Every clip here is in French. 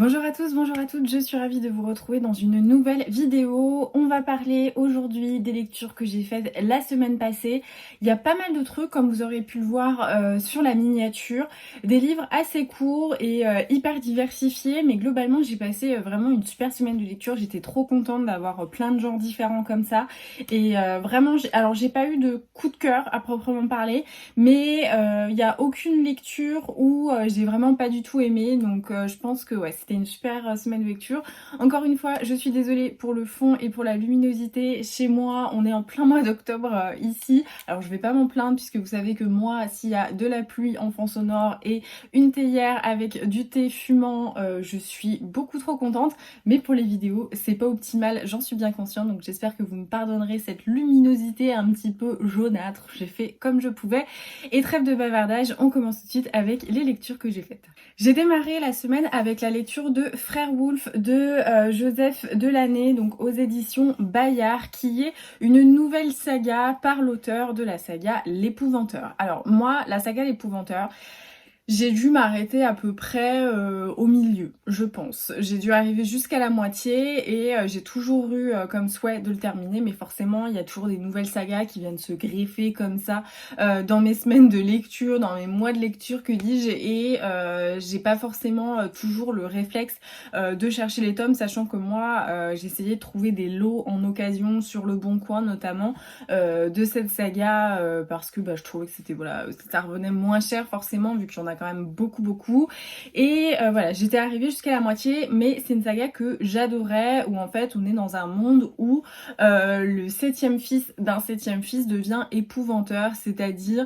Bonjour à tous, bonjour à toutes, je suis ravie de vous retrouver dans une nouvelle vidéo. On va parler aujourd'hui des lectures que j'ai faites la semaine passée. Il y a pas mal de trucs, comme vous aurez pu le voir sur la miniature, des livres assez courts et hyper diversifiés, mais globalement j'ai passé vraiment une super semaine de lecture. J'étais trop contente d'avoir plein de genres différents comme ça. Et vraiment, alors j'ai pas eu de coup de cœur à proprement parler, mais il n'y a aucune lecture où j'ai vraiment pas du tout aimé, donc je pense que ouais, c'était une super semaine de lecture. Encore une fois, je suis désolée pour le fond et pour la luminosité. Chez moi, on est en plein mois d'octobre ici. Alors je vais pas m'en plaindre puisque vous savez que moi, s'il y a de la pluie en fond sonore et une théière avec du thé fumant, je suis beaucoup trop contente. Mais pour les vidéos, c'est pas optimal, j'en suis bien consciente. Donc j'espère que vous me pardonnerez cette luminosité un petit peu jaunâtre. J'ai fait comme je pouvais. Et trêve de bavardage, on commence tout de suite avec les lectures que j'ai faites. J'ai démarré la semaine avec la lecture de Frère Wolf de Joseph Delaney, donc aux éditions Bayard, qui est une nouvelle saga par l'auteur de la saga L'Épouvanteur. Alors moi, la saga L'Épouvanteur, j'ai dû m'arrêter à peu près au milieu, je pense. J'ai dû arriver jusqu'à la moitié et j'ai toujours eu comme souhait de le terminer, mais forcément il y a toujours des nouvelles sagas qui viennent se greffer comme ça dans mes semaines de lecture, dans mes mois de lecture, que dis-je, et j'ai pas forcément toujours le réflexe de chercher les tomes, sachant que moi j'essayais de trouver des lots en occasion sur Le Bon Coin notamment de cette saga parce que je trouvais que c'était voilà, ça revenait moins cher forcément vu qu'il y en a quand même beaucoup et voilà, j'étais arrivée jusqu'à la moitié, mais c'est une saga que j'adorais où en fait on est dans un monde où le septième fils d'un septième fils devient épouvanteur, c'est-à-dire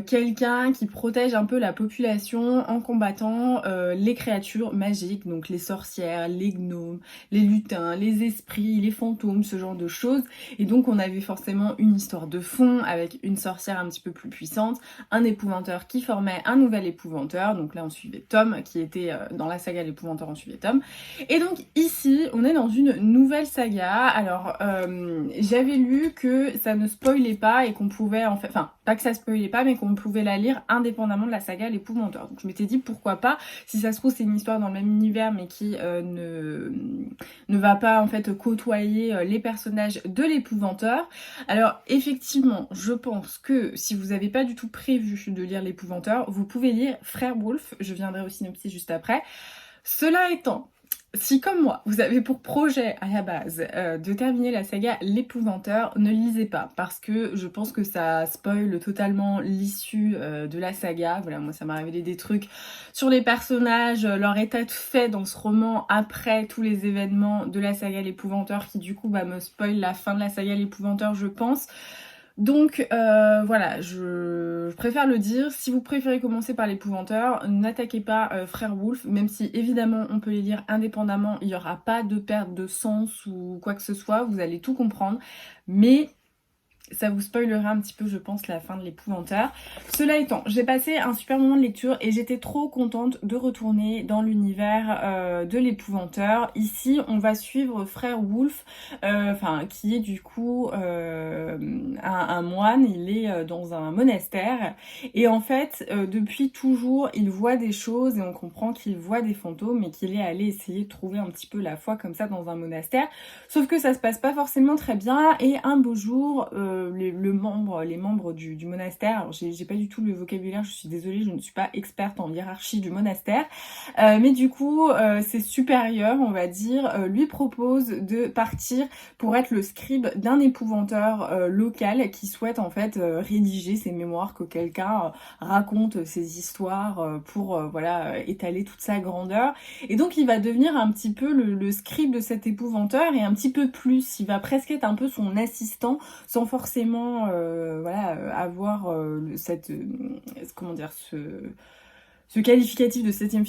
quelqu'un qui protège un peu la population en combattant les créatures magiques, donc les sorcières, les gnomes, les lutins, les esprits, les fantômes, ce genre de choses. Et donc on avait forcément une histoire de fond avec une sorcière un petit peu plus puissante, un épouvanteur qui formait un nouvel épouvanteur, donc là on suivait Tom qui était dans la saga l'épouvanteur, on suivait Tom. Et donc ici on est dans une nouvelle saga. Alors j'avais lu que ça ne spoilait pas et qu'on pouvait en fait, enfin pas que ça spoilait pas, mais qu'on pouvait la lire indépendamment de la saga l'épouvanteur. Donc je m'étais dit pourquoi pas, si ça se trouve c'est une histoire dans le même univers mais qui ne va pas en fait côtoyer les personnages de l'épouvanteur. Alors effectivement, je pense que si vous n'avez pas du tout prévu de lire l'épouvanteur, vous pouvez lire Frère Wolf, je viendrai au synopsis juste après. Cela étant, si comme moi, vous avez pour projet à la base de terminer la saga L'Épouvanteur, ne lisez pas parce que je pense que ça spoil totalement l'issue de la saga. Voilà, moi ça m'a révélé des trucs sur les personnages, leur état de fait dans ce roman après tous les événements de la saga L'Épouvanteur qui du coup me spoil la fin de la saga L'Épouvanteur, je pense. Donc voilà, je préfère le dire, si vous préférez commencer par l'épouvanteur, n'attaquez pas Frère Wolf, même si évidemment on peut les lire indépendamment, il n'y aura pas de perte de sens ou quoi que ce soit, vous allez tout comprendre, mais ça vous spoilera un petit peu, je pense, la fin de l'épouvanteur. Cela étant, j'ai passé un super moment de lecture et j'étais trop contente de retourner dans l'univers de l'épouvanteur. Ici, on va suivre Frère Wolf, qui est du coup un moine. Il est dans un monastère et en fait, depuis toujours, il voit des choses et on comprend qu'il voit des fantômes et qu'il est allé essayer de trouver un petit peu la foi comme ça dans un monastère. Sauf que ça se passe pas forcément très bien et un beau jour, les membres du monastère, alors j'ai pas du tout le vocabulaire, je suis désolée, je ne suis pas experte en hiérarchie du monastère, mais du coup ses supérieurs, on va dire, lui proposent de partir pour être le scribe d'un épouvanteur local qui souhaite en fait rédiger ses mémoires, que quelqu'un raconte ses histoires pour voilà étaler toute sa grandeur. Et donc il va devenir un petit peu le scribe de cet épouvanteur et un petit peu plus, il va presque être un peu son assistant sans forcément avoir comment dire, ce qualificatif de septième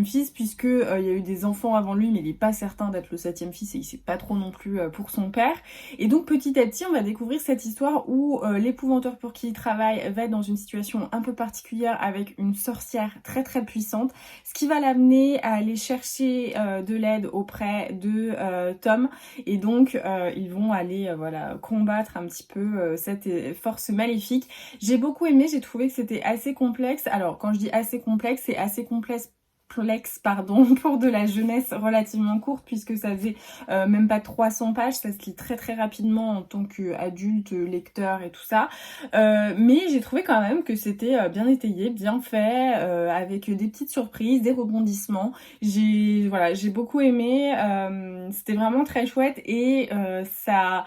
fils, puisque il y a eu des enfants avant lui, mais il n'est pas certain d'être le septième fils et il sait pas trop non plus pour son père. Et donc petit à petit, on va découvrir cette histoire où l'épouvanteur pour qui il travaille va être dans une situation un peu particulière avec une sorcière très très puissante, ce qui va l'amener à aller chercher de l'aide auprès de Tom. Et donc ils vont aller combattre un petit peu cette force maléfique. J'ai beaucoup aimé, j'ai trouvé que c'était assez complexe. Alors quand je dis assez complexe, c'est assez complexe pardon, pour de la jeunesse relativement courte, puisque ça faisait même pas 300 pages, ça se lit très très rapidement en tant qu'adulte, lecteur et tout ça. Mais j'ai trouvé quand même que c'était bien étayé, bien fait, avec des petites surprises, des rebondissements. J'ai beaucoup aimé, c'était vraiment très chouette et ça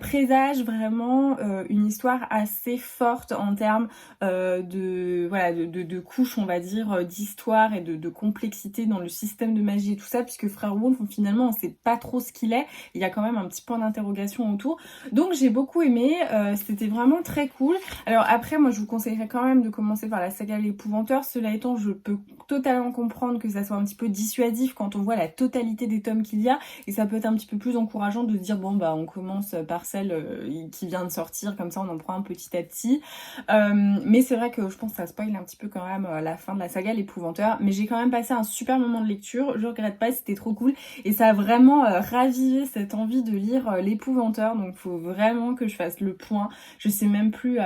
présage vraiment une histoire assez forte en termes de couches, on va dire, d'histoire et de complexité dans le système de magie et tout ça, puisque Frère Wolf, finalement, on sait pas trop ce qu'il est. Il y a quand même un petit point d'interrogation autour. Donc j'ai beaucoup aimé, c'était vraiment très cool. Alors après, moi je vous conseillerais quand même de commencer par la saga L'Épouvanteur. Cela étant, je peux totalement comprendre que ça soit un petit peu dissuasif quand on voit la totalité des tomes qu'il y a, et ça peut être un petit peu plus encourageant de se dire bon bah on commence par celle qui vient de sortir, comme ça on en prend un petit à petit. Mais c'est vrai que je pense que ça spoil un petit peu quand même la fin de la saga L'Épouvanteur, mais j'ai quand même passé un super moment de lecture, je regrette pas, c'était trop cool et ça a vraiment ravivé cette envie de lire L'Épouvanteur, donc faut vraiment que je fasse le point. Je sais même plus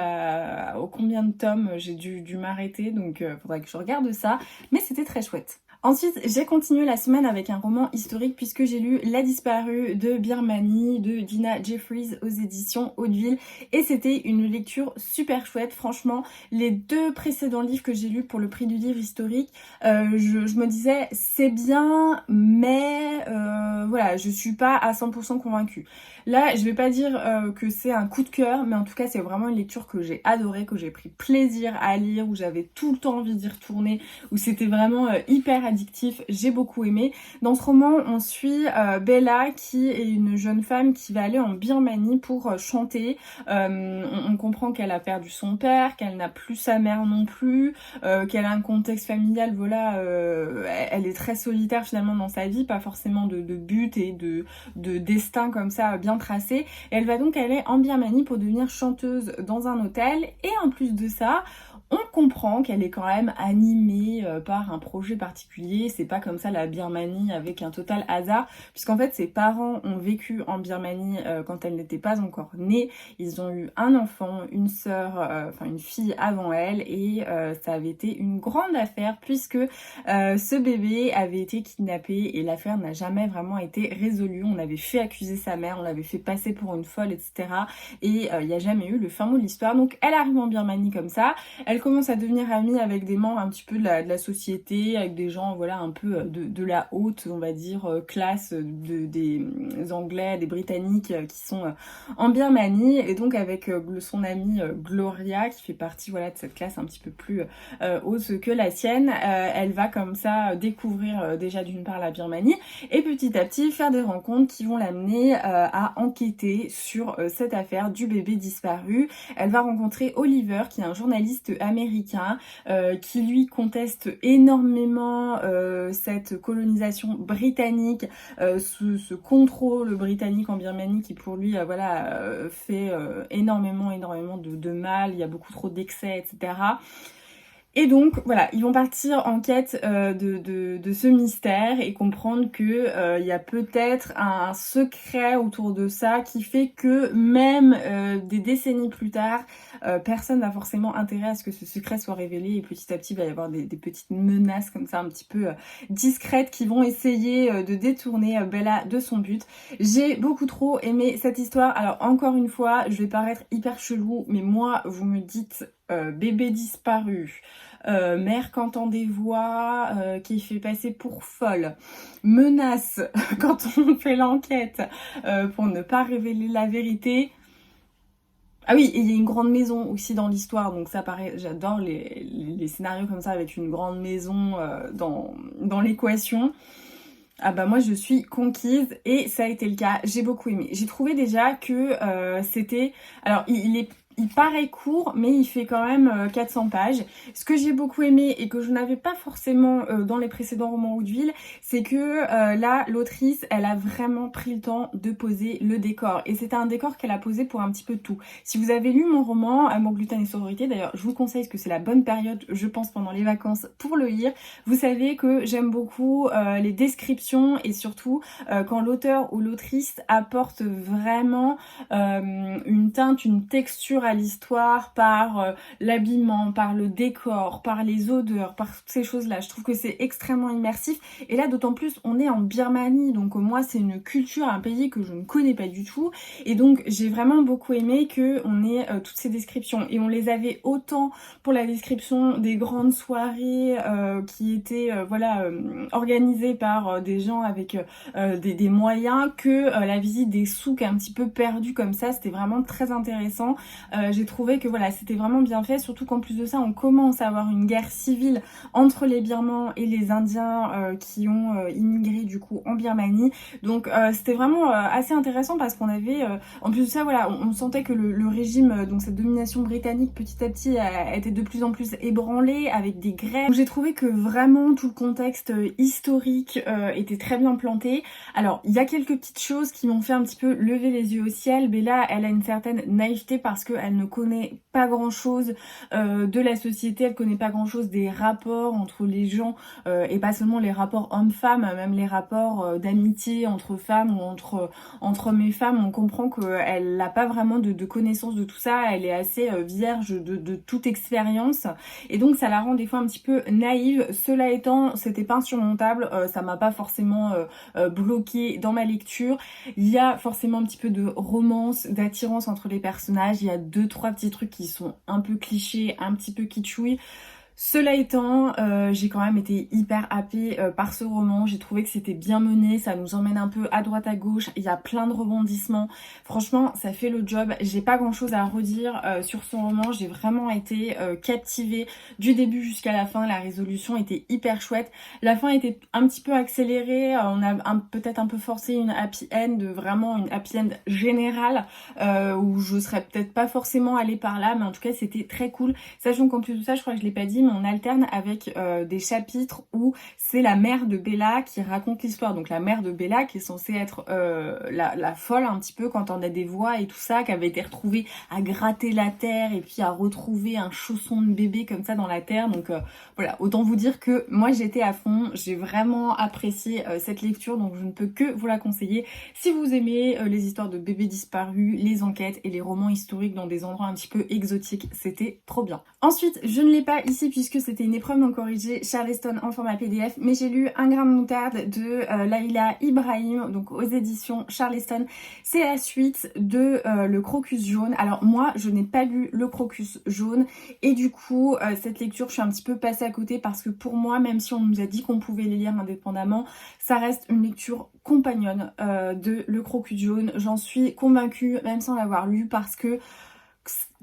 au combien de tomes j'ai dû m'arrêter, donc faudrait que je regarde ça, mais c'était très chouette. Ensuite, j'ai continué la semaine avec un roman historique puisque j'ai lu La disparue de Birmanie de Dina Jeffries aux éditions Hauteville et c'était une lecture super chouette. Franchement, les 2 précédents livres que j'ai lus pour le prix du livre historique, je me disais c'est bien, mais voilà, je suis pas à 100% convaincue. Là, je vais pas dire que c'est un coup de cœur, mais en tout cas, c'est vraiment une lecture que j'ai adorée, que j'ai pris plaisir à lire, où j'avais tout le temps envie d'y retourner, où c'était vraiment hyper addictif. J'ai beaucoup aimé. Dans ce roman, on suit Bella, qui est une jeune femme qui va aller en Birmanie pour chanter. On comprend qu'elle a perdu son père, qu'elle n'a plus sa mère non plus, qu'elle a un contexte familial, voilà, elle est très solitaire finalement dans sa vie, pas forcément de but et de destin comme ça bien tracé. Et elle va donc aller en Birmanie pour devenir chanteuse dans un hôtel. Et en plus de ça, on comprend qu'elle est quand même animée par un projet particulier. C'est pas comme ça la Birmanie avec un total hasard, puisqu'en fait ses parents ont vécu en Birmanie quand elle n'était pas encore née. Ils ont eu un enfant, une sœur, enfin une fille avant elle, et ça avait été une grande affaire puisque ce bébé avait été kidnappé et l'affaire n'a jamais vraiment été résolue. On avait fait accuser sa mère, on l'avait fait passer pour une folle, etc. Et il n'y a jamais eu le fin mot de l'histoire. Donc elle arrive en Birmanie comme ça. Elle commence à devenir amie avec des membres un petit peu de la société, avec des gens voilà un peu de la haute, on va dire, classe des Anglais, des Britanniques qui sont en Birmanie, et donc avec son amie Gloria qui fait partie voilà de cette classe un petit peu plus haute que la sienne. Elle va comme ça découvrir déjà d'une part la Birmanie et petit à petit faire des rencontres qui vont l'amener à enquêter sur cette affaire du bébé disparu. Elle va rencontrer Oliver qui est un journaliste américain qui lui conteste énormément cette colonisation britannique, ce contrôle britannique en Birmanie qui pour lui fait énormément de mal, il y a beaucoup trop d'excès, etc. Et donc voilà, ils vont partir en quête de ce mystère et comprendre que y a peut-être un secret autour de ça qui fait que même des décennies plus tard, personne n'a forcément intérêt à ce que ce secret soit révélé, et petit à petit il va y avoir des petites menaces comme ça un petit peu discrètes qui vont essayer de détourner Bella de son but. J'ai beaucoup trop aimé cette histoire. Alors encore une fois, je vais paraître hyper chelou, mais moi vous me dites bébé disparu, mère qui entend des voix, qui fait passer pour folle, menace quand on fait l'enquête pour ne pas révéler la vérité. Ah oui, et il y a une grande maison aussi dans l'histoire, donc ça paraît, j'adore les scénarios comme ça avec une grande maison dans l'équation. Ah bah moi je suis conquise et ça a été le cas, j'ai beaucoup aimé. J'ai trouvé déjà que c'était... Alors il paraît court, mais il fait quand même 400 pages. Ce que j'ai beaucoup aimé et que je n'avais pas forcément dans les précédents romans Hauteville, c'est que là, l'autrice, elle a vraiment pris le temps de poser le décor. Et c'était un décor qu'elle a posé pour un petit peu tout. Si vous avez lu mon roman, Amour, gluten et sororité, d'ailleurs, je vous conseille parce que c'est la bonne période, je pense, pendant les vacances pour le lire. Vous savez que j'aime beaucoup les descriptions et surtout quand l'auteur ou l'autrice apporte vraiment une teinte, une texture à l'histoire par l'habillement, par le décor, par les odeurs, par toutes ces choses-là. Je trouve que c'est extrêmement immersif. Et là, d'autant plus, on est en Birmanie, donc moi, c'est une culture, un pays que je ne connais pas du tout. Et donc, j'ai vraiment beaucoup aimé que on ait toutes ces descriptions. Et on les avait autant pour la description des grandes soirées qui étaient organisées par des gens avec des moyens que la visite des souks un petit peu perdus comme ça. C'était vraiment très intéressant. J'ai trouvé que voilà, c'était vraiment bien fait, surtout qu'en plus de ça, on commence à avoir une guerre civile entre les Birmans et les Indiens qui ont immigré du coup en Birmanie. Donc c'était vraiment assez intéressant parce qu'on avait, en plus de ça, voilà, on sentait que le régime, donc cette domination britannique petit à petit était de plus en plus ébranlée avec des grèves. Donc j'ai trouvé que vraiment tout le contexte historique était très bien planté. Alors il y a quelques petites choses qui m'ont fait un petit peu lever les yeux au ciel. Bella, elle a une certaine naïveté parce qu'elle ne connaît pas grand chose de la société, elle connaît pas grand chose des rapports entre les gens et pas seulement les rapports hommes-femmes, même les rapports d'amitié entre femmes ou entre hommes et femmes. On comprend qu'elle n'a pas vraiment de connaissance de tout ça, elle est assez vierge de toute expérience et donc ça la rend des fois un petit peu naïve. Cela étant, c'était pas insurmontable, ça m'a pas forcément bloqué dans ma lecture. Il y a forcément un petit peu de romance, d'attirance entre les personnages, il y a 2-3 petits trucs qui sont un peu clichés, un petit peu kitschouilles. Cela étant, j'ai quand même été hyper happée par ce roman. J'ai trouvé que c'était bien mené, ça nous emmène un peu à droite à gauche, il y a plein de rebondissements. Franchement, ça fait le job. J'ai pas grand chose à redire sur ce roman. J'ai vraiment été captivée du début jusqu'à la fin. La résolution était hyper chouette. La fin était un petit peu accélérée. On a peut-être un peu forcé une happy end, vraiment une happy end générale où je serais peut-être pas forcément allée par là, mais en tout cas c'était très cool. Sachant qu'en plus de ça, je crois que je l'ai pas dit, on alterne avec des chapitres où c'est la mère de Bella qui raconte l'histoire. Donc la mère de Bella qui est censée être la folle un petit peu quand on a des voix et tout ça, qui avait été retrouvée à gratter la terre et puis à retrouver un chausson de bébé comme ça dans la terre. Donc voilà, autant vous dire que moi j'étais à fond, j'ai vraiment apprécié cette lecture, donc je ne peux que vous la conseiller. Si vous aimez les histoires de bébés disparus, les enquêtes et les romans historiques dans des endroits un petit peu exotiques, c'était trop bien. Ensuite, je ne l'ai pas ici puisque c'était une épreuve non corrigée Charleston en format PDF, mais j'ai lu Un grain de moutarde de Laïla Ibrahim, donc aux éditions Charleston. C'est la suite de Le Crocus jaune. Alors moi, je n'ai pas lu Le Crocus jaune et du coup, cette lecture, je suis un petit peu passée à côté parce que pour moi, même si on nous a dit qu'on pouvait les lire indépendamment, ça reste une lecture compagnonne de Le Crocus jaune. J'en suis convaincue, même sans l'avoir lu, parce que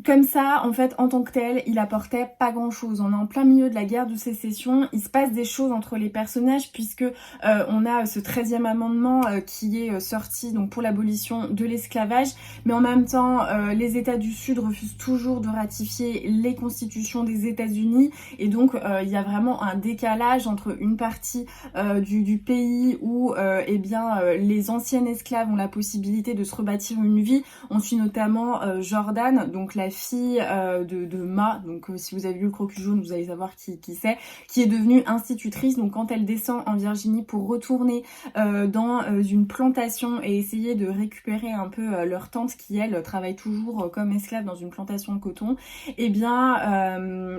comme ça, en fait, en tant que tel, il apportait pas grand chose. On est en plein milieu de la guerre de sécession, il se passe des choses entre les personnages puisque on a ce 13e amendement qui est sorti donc pour l'abolition de l'esclavage, mais en même temps, les États du Sud refusent toujours de ratifier les constitutions des États-Unis et donc il y a vraiment un décalage entre une partie du pays où les anciennes esclaves ont la possibilité de se rebâtir une vie. On suit notamment Jordan, donc la fille de Ma, donc si vous avez lu Le Crocus jaune, vous allez savoir qui c'est, qui est devenue institutrice. Donc quand elle descend en Virginie pour retourner dans une plantation et essayer de récupérer un peu leur tante qui elle travaille toujours comme esclave dans une plantation de coton, et bien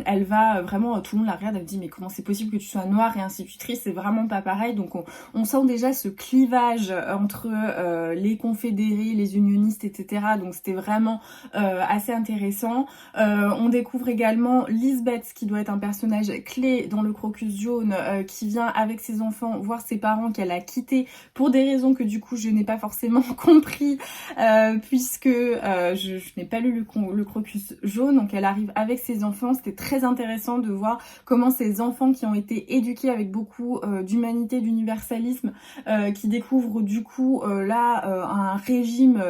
elle va vraiment, tout le monde la regarde, elle dit mais comment c'est possible que tu sois noire et institutrice, c'est vraiment pas pareil. Donc on sent déjà ce clivage entre les confédérés, les unionistes, etc. Donc c'était vraiment assez intéressant. On découvre également Lisbeth qui doit être un personnage clé dans Le Crocus jaune, qui vient avec ses enfants voir ses parents qu'elle a quittés pour des raisons que du coup je n'ai pas forcément compris puisque je n'ai pas lu le Crocus jaune. Donc elle arrive avec ses enfants. C'était très intéressant de voir comment ces enfants qui ont été éduqués avec beaucoup d'humanité, d'universalisme, qui découvrent du coup un régime,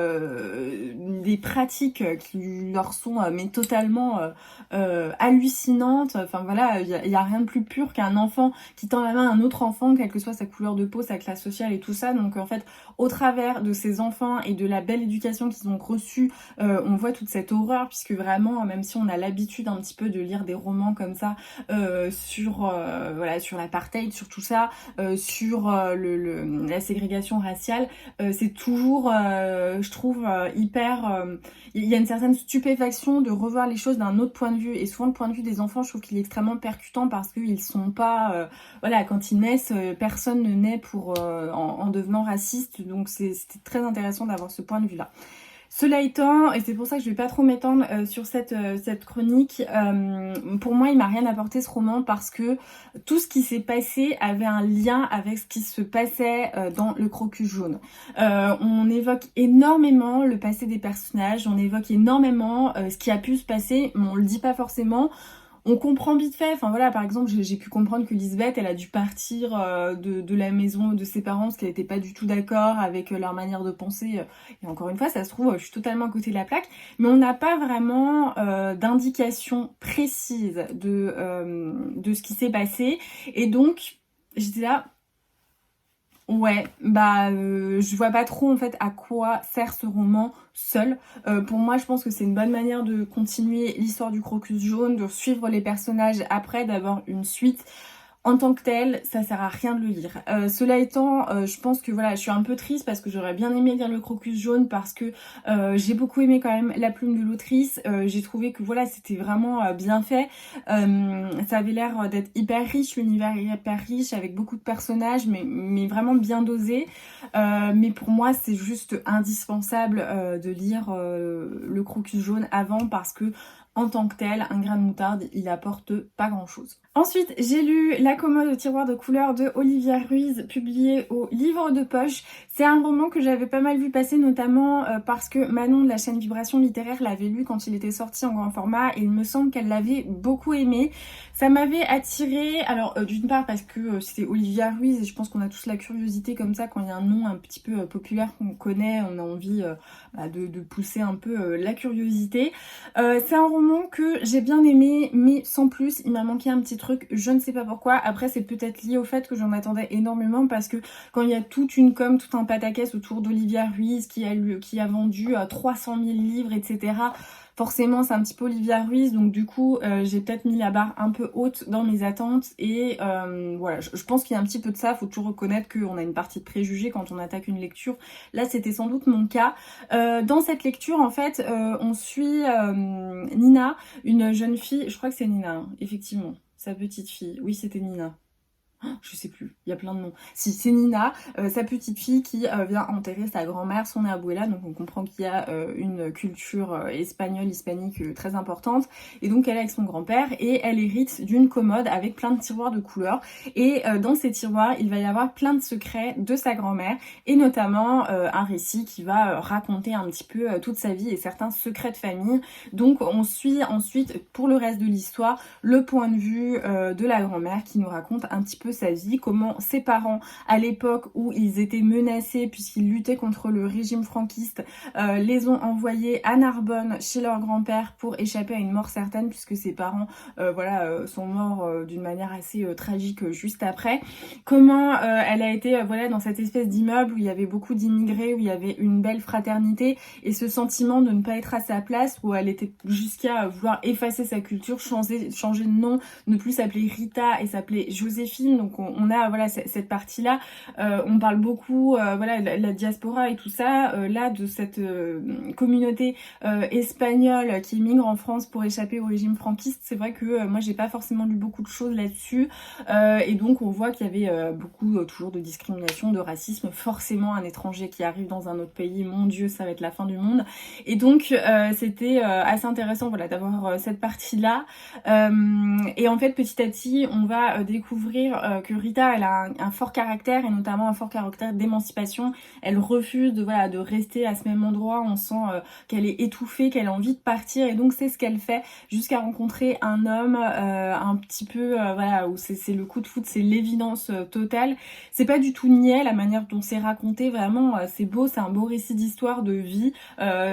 des pratiques qui leur sont mais totalement hallucinantes. Enfin voilà, il y a rien de plus pur qu'un enfant qui tend la main à un autre enfant, quelle que soit sa couleur de peau, sa classe sociale et tout ça. Donc en fait, au travers de ces enfants et de la belle éducation qu'ils ont reçue, on voit toute cette horreur, puisque vraiment, même si on a l'habitude un petit peu de lire des romans comme ça sur l'apartheid, sur tout ça, sur la ségrégation raciale, c'est toujours, je trouve, hyper... il y a une certaine stupéfaction satisfaction de revoir les choses d'un autre point de vue. Et souvent le point de vue des enfants, je trouve qu'il est extrêmement percutant parce qu'ils sont pas... voilà, quand ils naissent, personne ne naît en devenant raciste. Donc c'était très intéressant d'avoir ce point de vue-là. Cela étant, et c'est pour ça que je vais pas trop m'étendre sur cette chronique, pour moi il m'a rien apporté ce roman parce que tout ce qui s'est passé avait un lien avec ce qui se passait dans Le Crocus jaune. On évoque énormément le passé des personnages, on évoque énormément ce qui a pu se passer, mais on le dit pas forcément. On comprend vite fait, enfin voilà, par exemple, j'ai pu comprendre que Lisbeth, elle a dû partir de la maison de ses parents parce qu'elle n'était pas du tout d'accord avec leur manière de penser. Et encore une fois, ça se trouve, je suis totalement à côté de la plaque, mais on n'a pas vraiment d'indication précise de ce qui s'est passé. Et donc, j'étais là... Ouais, je vois pas trop en fait à quoi sert ce roman seul. Pour moi, je pense que c'est une bonne manière de continuer l'histoire du Crocus jaune, de suivre les personnages après, d'avoir une suite. En tant que tel, ça sert à rien de le lire. Cela étant, je pense que voilà, je suis un peu triste parce que j'aurais bien aimé lire Le Crocus jaune parce que j'ai beaucoup aimé quand même la plume de l'autrice. J'ai trouvé que voilà, c'était vraiment bien fait. Ça avait l'air d'être hyper riche, l'univers est hyper riche avec beaucoup de personnages, mais vraiment bien dosé. Mais pour moi, c'est juste indispensable de lire Le Crocus jaune avant parce que en tant que tel, un grain de moutarde, il apporte pas grand chose. Ensuite, j'ai lu La commode au tiroir de couleurs de Olivia Ruiz, publié au Livre de Poche. C'est un roman que j'avais pas mal vu passer, notamment parce que Manon de la chaîne Vibration Littéraire l'avait lu quand il était sorti en grand format et il me semble qu'elle l'avait beaucoup aimé. Ça m'avait attirée, alors d'une part parce que c'était Olivia Ruiz et je pense qu'on a tous la curiosité comme ça quand il y a un nom un petit peu populaire qu'on connaît, on a envie de pousser un peu la curiosité. C'est un roman que j'ai bien aimé, mais sans plus, il m'a manqué un petit truc, je ne sais pas pourquoi. Après, c'est peut-être lié au fait que j'en attendais énormément parce que quand il y a toute une com, tout un pataquès autour d'Olivia Ruiz qui a vendu 300 000 livres, etc., forcément c'est un petit peu Olivia Ruiz, donc du coup j'ai peut-être mis la barre un peu haute dans mes attentes et voilà, je pense qu'il y a un petit peu de ça, faut toujours reconnaître qu'on a une partie de préjugés quand on attaque une lecture. Là c'était sans doute mon cas. Dans cette lecture en fait on suit Nina, une jeune fille, je crois que c'est Nina, hein, effectivement, sa petite fille, oui c'était Nina. Je sais plus, il y a plein de noms. Si, c'est Nina, sa petite fille qui vient enterrer sa grand-mère, son abuela, donc on comprend qu'il y a une culture espagnole, hispanique très importante, et donc elle est avec son grand-père, et elle hérite d'une commode avec plein de tiroirs de couleurs, et dans ces tiroirs, il va y avoir plein de secrets de sa grand-mère, et notamment un récit qui va raconter un petit peu toute sa vie et certains secrets de famille. Donc on suit ensuite, pour le reste de l'histoire, le point de vue de la grand-mère qui nous raconte un petit peu sa vie, comment ses parents à l'époque où ils étaient menacés puisqu'ils luttaient contre le régime franquiste les ont envoyés à Narbonne chez leur grand-père pour échapper à une mort certaine puisque ses parents sont morts d'une manière assez tragique juste après. Comment elle a été dans cette espèce d'immeuble où il y avait beaucoup d'immigrés, où il y avait une belle fraternité et ce sentiment de ne pas être à sa place, où elle était jusqu'à vouloir effacer sa culture, changer de nom, ne plus s'appeler Rita et s'appeler Joséphine. Donc on a cette partie-là. On parle beaucoup la diaspora et tout ça, là de cette communauté espagnole qui émigre en France pour échapper au régime franquiste. C'est vrai que moi j'ai pas forcément lu beaucoup de choses là-dessus et donc on voit qu'il y avait beaucoup toujours de discrimination, de racisme. Forcément un étranger qui arrive dans un autre pays, mon Dieu, ça va être la fin du monde. Et donc c'était assez intéressant d'avoir cette partie-là. Et en fait petit à petit on va découvrir que Rita elle a un fort caractère et notamment un fort caractère d'émancipation. Elle refuse de rester à ce même endroit. On sent qu'elle est étouffée, qu'elle a envie de partir et donc c'est ce qu'elle fait jusqu'à rencontrer un homme un petit peu où c'est le coup de foudre, c'est l'évidence totale. C'est pas du tout niais la manière dont c'est raconté, vraiment c'est beau, c'est un beau récit d'histoire, de vie,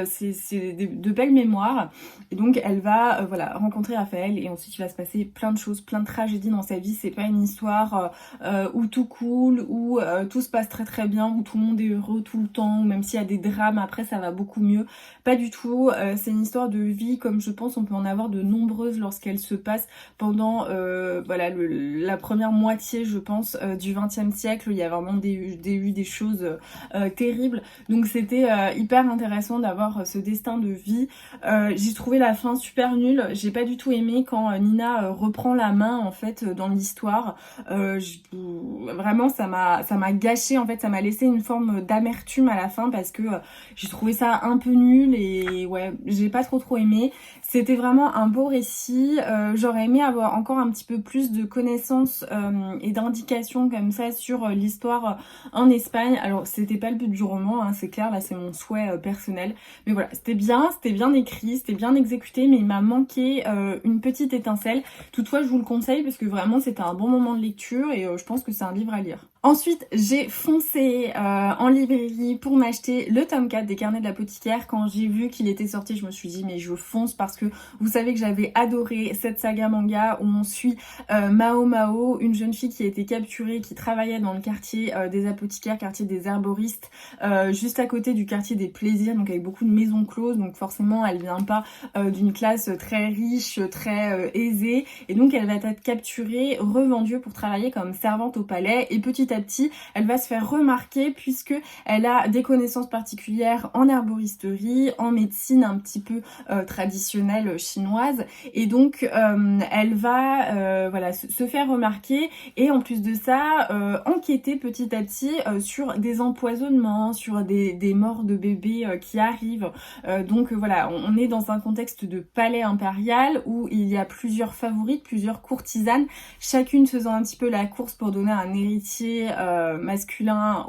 c'est de belles mémoires et donc elle va rencontrer Raphaël et ensuite il va se passer plein de choses, plein de tragédies dans sa vie. C'est pas une histoire histoire où tout coule, où tout se passe très très bien, où tout le monde est heureux tout le temps, ou même s'il y a des drames après ça va beaucoup mieux. Pas du tout, c'est une histoire de vie comme je pense on peut en avoir de nombreuses lorsqu'elle se passe pendant voilà la première moitié je pense du XXe siècle. Il y a vraiment des choses terribles, donc c'était hyper intéressant d'avoir ce destin de vie. J'ai trouvé la fin super nulle, j'ai pas du tout aimé quand Nina reprend la main en fait dans l'histoire. Vraiment ça m'a gâché en fait, ça m'a laissé une forme d'amertume à la fin parce que j'ai trouvé ça un peu nul et ouais, j'ai pas trop aimé. C'était vraiment un beau récit, j'aurais aimé avoir encore un petit peu plus de connaissances et d'indications comme ça sur l'histoire en Espagne. Alors c'était pas le but du roman, hein, c'est clair, là c'est mon souhait personnel. Mais voilà, c'était bien écrit, c'était bien exécuté, mais il m'a manqué une petite étincelle. Toutefois je vous le conseille parce que vraiment c'était un bon moment de lecture et je pense que c'est un livre à lire. Ensuite, j'ai foncé en librairie pour m'acheter le tome 4 des Carnets de l'apothicaire. Quand j'ai vu qu'il était sorti, je me suis dit mais je fonce parce que vous savez que j'avais adoré cette saga manga où on suit Mao Mao, une jeune fille qui a été capturée, qui travaillait dans le quartier des apothicaires, quartier des herboristes, juste à côté du quartier des plaisirs, donc avec beaucoup de maisons closes, donc forcément elle vient pas d'une classe très riche, très aisée, et donc elle va être capturée, revendue pour travailler comme servante au palais, et petit à petit elle va se faire remarquer puisque elle a des connaissances particulières en herboristerie, en médecine un petit peu traditionnelle chinoise, et donc elle va voilà se faire remarquer et en plus de ça enquêter petit à petit sur des empoisonnements, sur des morts de bébés qui arrivent. Donc voilà, on est dans un contexte de palais impérial où il y a plusieurs favorites, plusieurs courtisanes, chacune faisant un petit peu la course pour donner un héritier masculin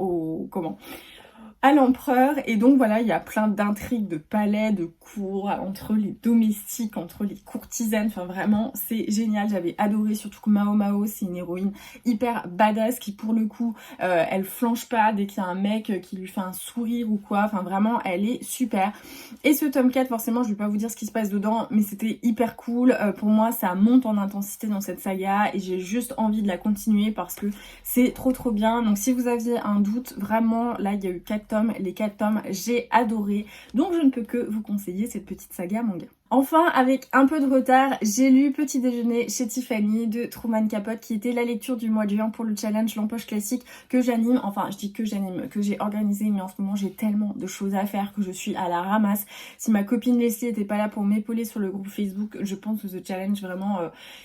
à l'empereur. Et donc voilà, il y a plein d'intrigues de palais, de cours, entre les domestiques, entre les courtisanes, enfin vraiment c'est génial, j'avais adoré, surtout que Mao Mao c'est une héroïne hyper badass qui pour le coup elle flanche pas dès qu'il y a un mec qui lui fait un sourire ou quoi, enfin vraiment elle est super. Et ce tome 4 forcément je vais pas vous dire ce qui se passe dedans, mais c'était hyper cool, pour moi ça monte en intensité dans cette saga et j'ai juste envie de la continuer parce que c'est trop bien. Donc si vous aviez un doute, vraiment là il y a eu 4 tomes, les 4 tomes j'ai adoré, donc je ne peux que vous conseiller cette petite saga manga. Enfin, avec un peu de retard, j'ai lu Petit déjeuner chez Tiffany de Truman Capote qui était la lecture du mois de juin pour le challenge L'Empoche classique que j'anime, enfin je dis que j'anime, que j'ai organisé, mais en ce moment j'ai tellement de choses à faire que je suis à la ramasse. Si ma copine Leslie était pas là pour m'épauler sur le groupe Facebook, je pense que ce challenge vraiment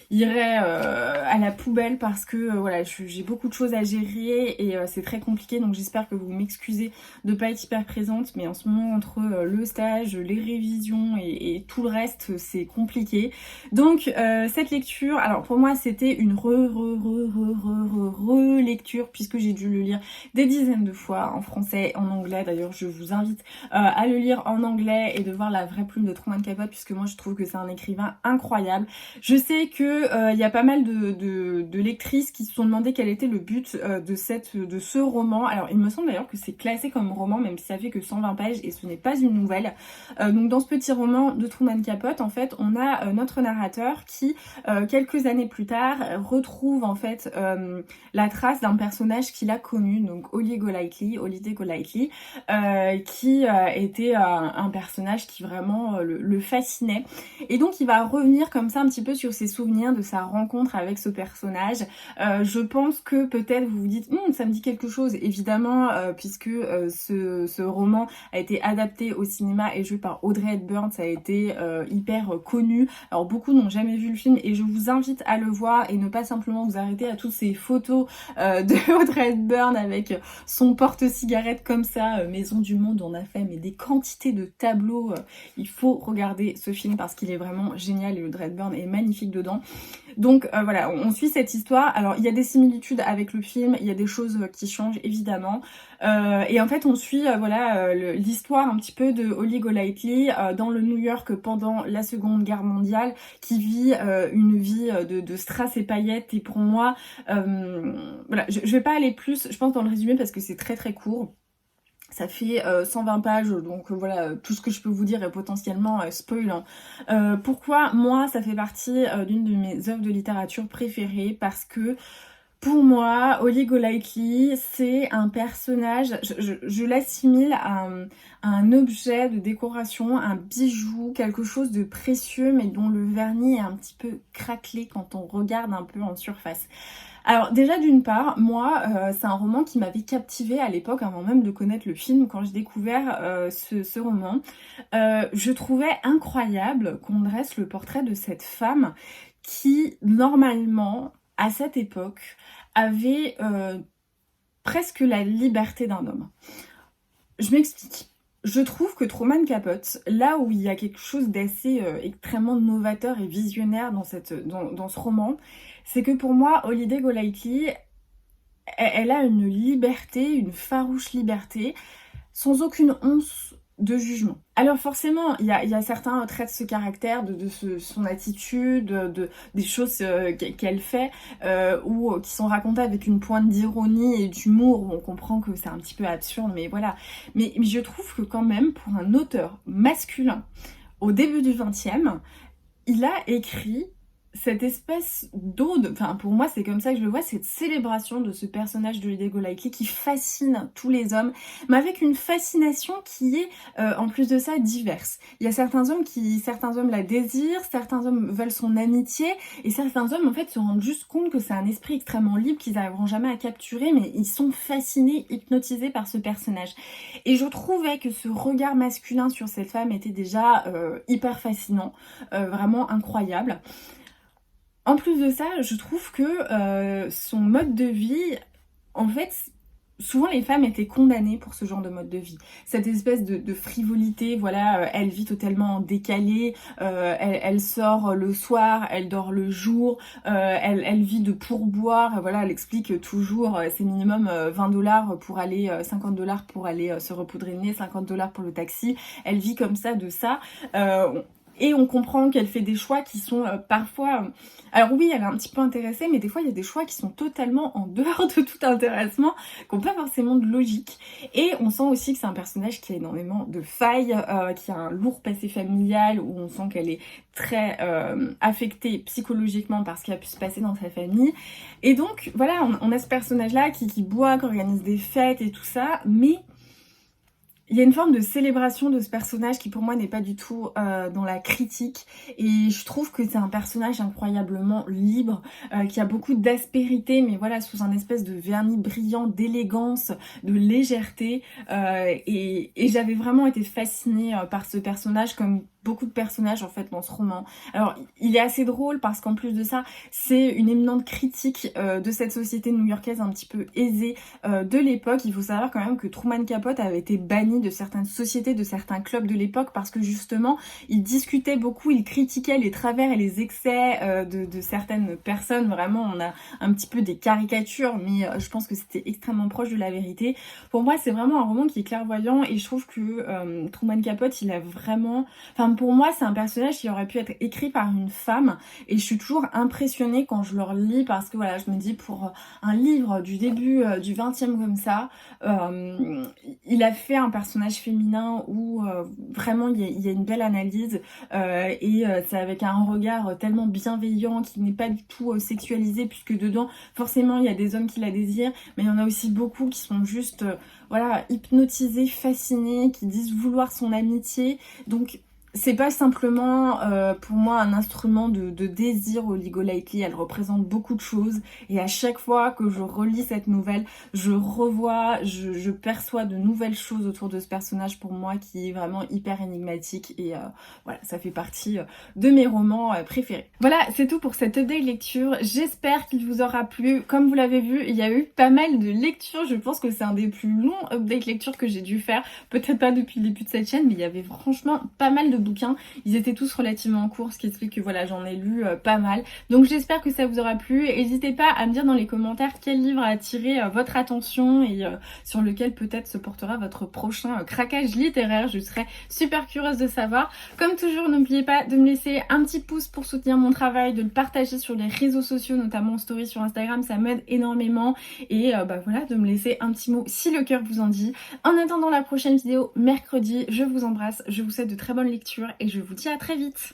irait à la poubelle parce que voilà, j'ai beaucoup de choses à gérer et c'est très compliqué, donc j'espère que vous m'excusez de pas être hyper présente, mais en ce moment entre le stage, les révisions et tout le reste, c'est compliqué. Donc cette lecture, alors pour moi c'était une relecture puisque j'ai dû le lire des dizaines de fois en français, en anglais. D'ailleurs je vous invite à le lire en anglais et de voir la vraie plume de Truman Capote puisque moi je trouve que c'est un écrivain incroyable. Je sais que y a pas mal de lectrices qui se sont demandé quel était le but de ce roman. Alors il me semble d'ailleurs que c'est classé comme roman même si ça fait que 120 pages et ce n'est pas une nouvelle. Donc dans ce petit roman de Truman Capote, en fait, on a notre narrateur qui, quelques années plus tard, retrouve en fait la trace d'un personnage qu'il a connu, donc Holiday Golightly, qui était un personnage qui vraiment le fascinait. Et donc il va revenir comme ça un petit peu sur ses souvenirs de sa rencontre avec ce personnage. Je pense que peut-être vous vous dites ça me dit quelque chose, évidemment, puisque ce roman a été adapté au cinéma et joué par Audrey Hepburn, ça a été hyper connu. Alors beaucoup n'ont jamais vu le film et je vous invite à le voir et ne pas simplement vous arrêter à toutes ces photos de Audrey Hepburn avec son porte-cigarette comme ça, Maison du Monde, on a fait mais des quantités de tableaux. Il faut regarder ce film parce qu'il est vraiment génial et Audrey Hepburn est magnifique dedans. Donc voilà, on suit cette histoire. Alors il y a des similitudes avec le film, il y a des choses qui changent évidemment. Et en fait on suit voilà l'histoire un petit peu de Holly Golightly dans le New York pendant la Seconde Guerre mondiale, qui vit une vie de strass et paillettes. Et pour moi, voilà, je vais pas aller plus, je pense, dans le résumé parce que c'est très court. Ça fait 120 pages, donc voilà, tout ce que je peux vous dire est potentiellement spoilant. Pourquoi moi ça fait partie d'une de mes œuvres de littérature préférées? Parce que Pour moi, Holly Golightly, c'est un personnage, je l'assimile à un objet de décoration, un bijou, quelque chose de précieux mais dont le vernis est un petit peu craquelé quand on regarde un peu en surface. Alors déjà d'une part, moi, c'est un roman qui m'avait captivée à l'époque, avant même de connaître le film, quand j'ai découvert ce roman. Je trouvais incroyable qu'on dresse le portrait de cette femme qui, normalement, à cette époque, avait presque la liberté d'un homme. Je m'explique. Je trouve que Truman Capote, là où il y a quelque chose d'assez extrêmement novateur et visionnaire dans ce roman, c'est que pour moi, Holiday Golightly, elle a une liberté, une farouche liberté, sans aucune once de jugement. Alors forcément, il y a certains traits de ce caractère, son attitude, des choses qu'elle fait, ou qui sont racontées avec une pointe d'ironie et d'humour, où on comprend que c'est un petit peu absurde, mais voilà. Mais je trouve que quand même, pour un auteur masculin, au début du XXe, il a écrit cette espèce d'ode, enfin pour moi c'est comme ça que je le vois, cette célébration de ce personnage de Holiday Golightly qui fascine tous les hommes, mais avec une fascination qui est en plus de ça diverse. Il y a certains hommes la désirent, certains hommes veulent son amitié, et certains hommes en fait se rendent juste compte que c'est un esprit extrêmement libre qu'ils n'arriveront jamais à capturer, mais ils sont fascinés, hypnotisés par ce personnage. Et je trouvais que ce regard masculin sur cette femme était déjà hyper fascinant, vraiment incroyable. En plus de ça, je trouve que son mode de vie, en fait, souvent les femmes étaient condamnées pour ce genre de mode de vie. Cette espèce de frivolité, voilà, elle vit totalement décalée, elle sort le soir, elle dort le jour, elle vit de pourboire, voilà, elle explique toujours, c'est minimum 20$ pour aller, 50$ pour aller se repoudrer le nez, 50$ pour le taxi, elle vit comme ça, de ça. Et on comprend qu'elle fait des choix qui sont parfois... Alors oui, elle est un petit peu intéressée, mais des fois, il y a des choix qui sont totalement en dehors de tout intéressement, qui n'ont pas forcément de logique. Et on sent aussi que c'est un personnage qui a énormément de failles, qui a un lourd passé familial, où on sent qu'elle est très affectée psychologiquement par ce qui a pu se passer dans sa famille. Et donc, voilà, on a ce personnage-là qui boit, qui organise des fêtes et tout ça, mais... il y a une forme de célébration de ce personnage qui pour moi n'est pas du tout dans la critique, et je trouve que c'est un personnage incroyablement libre, qui a beaucoup d'aspérité, mais voilà, sous un espèce de vernis brillant, d'élégance, de légèreté, et j'avais vraiment été fascinée par ce personnage, comme beaucoup de personnages en fait dans ce roman. Alors il est assez drôle parce qu'en plus de ça, c'est une éminente critique de cette société new-yorkaise un petit peu aisée de l'époque. Il faut savoir quand même que Truman Capote avait été banni de certaines sociétés, de certains clubs de l'époque, parce que justement il discutait beaucoup, il critiquait les travers et les excès de certaines personnes. Vraiment, on a un petit peu des caricatures, mais je pense que c'était extrêmement proche de la vérité. Pour moi, c'est vraiment un roman qui est clairvoyant, et je trouve que Truman Capote, il a vraiment... Enfin, pour moi, c'est un personnage qui aurait pu être écrit par une femme, et je suis toujours impressionnée quand je le relis, parce que voilà, je me dis, pour un livre du début du 20e comme ça, il a fait un personnage féminin où vraiment il y a une belle analyse, et c'est avec un regard tellement bienveillant, qui n'est pas du tout sexualisé, puisque dedans forcément il y a des hommes qui la désirent, mais il y en a aussi beaucoup qui sont juste voilà, hypnotisés, fascinés, qui disent vouloir son amitié. Donc c'est pas simplement pour moi un instrument de désir, Holly Golightly, elle représente beaucoup de choses, et à chaque fois que je relis cette nouvelle, je revois, je perçois de nouvelles choses autour de ce personnage, pour moi, qui est vraiment hyper énigmatique, et voilà, ça fait partie de mes romans préférés. Voilà, c'est tout pour cette update lecture, j'espère qu'il vous aura plu. Comme vous l'avez vu, il y a eu pas mal de lectures, je pense que c'est un des plus longs update lecture que j'ai dû faire, peut-être pas depuis le début de cette chaîne, mais il y avait franchement pas mal de bouquins, ils étaient tous relativement courts, ce qui explique que voilà, j'en ai lu pas mal. Donc j'espère que ça vous aura plu. N'hésitez pas à me dire dans les commentaires quel livre a attiré votre attention, et sur lequel peut-être se portera votre prochain craquage littéraire. Je serais super curieuse de savoir. Comme toujours, n'oubliez pas de me laisser un petit pouce pour soutenir mon travail, de le partager sur les réseaux sociaux, notamment en story sur Instagram, ça m'aide énormément, et bah voilà, de me laisser un petit mot si le cœur vous en dit. En attendant la prochaine vidéo mercredi, je vous embrasse, je vous souhaite de très bonnes lectures, et je vous dis à très vite.